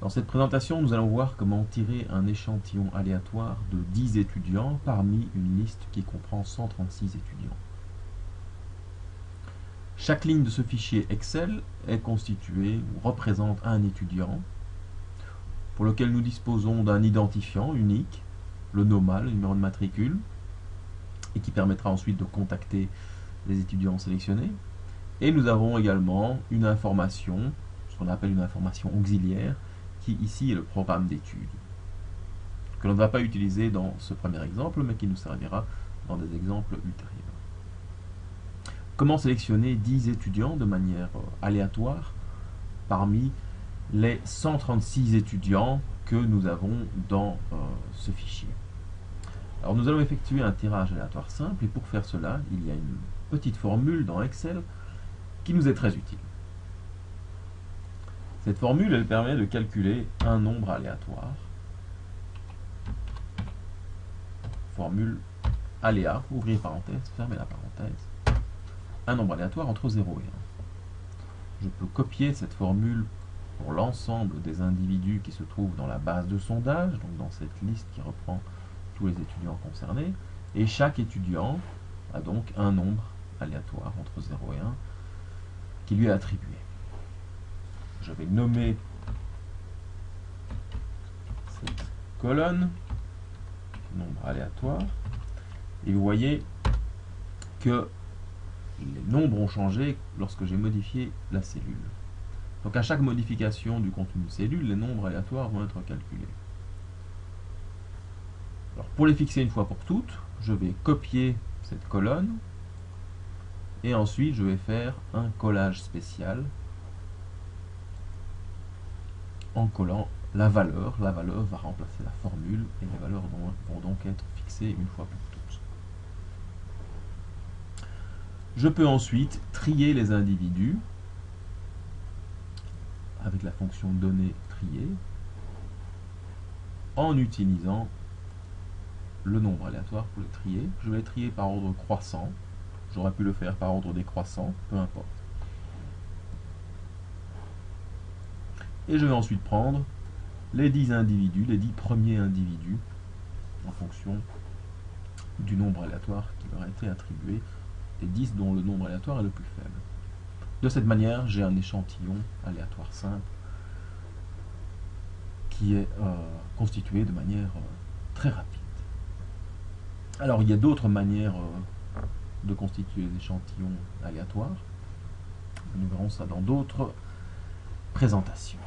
Dans cette présentation, nous allons voir comment tirer un échantillon aléatoire de 10 étudiants parmi une liste qui comprend 136 étudiants. Chaque ligne de ce fichier Excel est constituée ou représente un étudiant pour lequel nous disposons d'un identifiant unique, le NOMA, le numéro de matricule, et qui permettra ensuite de contacter les étudiants sélectionnés. Et nous avons également une information, ce qu'on appelle une information auxiliaire, qui ici est le programme d'études, que l'on ne va pas utiliser dans ce premier exemple, mais qui nous servira dans des exemples ultérieurs. Comment sélectionner 10 étudiants de manière aléatoire parmi les 136 étudiants que nous avons dans ce fichier? Alors nous allons effectuer un tirage aléatoire simple, et pour faire cela, il y a une petite formule dans Excel qui nous est très utile. Cette formule, elle permet de calculer un nombre aléatoire. Formule aléa, ouvrez parenthèse, fermez la parenthèse. Un nombre aléatoire entre 0 et 1. Je peux copier cette formule pour l'ensemble des individus qui se trouvent dans la base de sondage, donc dans cette liste qui reprend tous les étudiants concernés, et chaque étudiant a donc un nombre aléatoire entre 0 et 1 qui lui est attribué. Je vais nommer cette colonne nombre aléatoire, et vous voyez que les nombres ont changé lorsque j'ai modifié la cellule. Donc à chaque modification du contenu de cellule, les nombres aléatoires vont être calculés. Alors pour les fixer une fois pour toutes, je vais copier cette colonne et ensuite je vais faire un collage spécial en collant la valeur. La valeur va remplacer la formule et les valeurs vont donc être fixées une fois pour toutes. Je peux ensuite trier les individus avec la fonction données trier en utilisant le nombre aléatoire pour les trier. Je vais les trier par ordre croissant. J'aurais pu le faire par ordre décroissant, peu importe. Et je vais ensuite prendre les 10 individus, les 10 premiers individus, en fonction du nombre aléatoire qui leur a été attribué, les 10 dont le nombre aléatoire est le plus faible. De cette manière, j'ai un échantillon aléatoire simple qui est constitué de manière très rapide. Alors, il y a d'autres manières de constituer des échantillons aléatoires. Nous verrons ça dans d'autres présentations.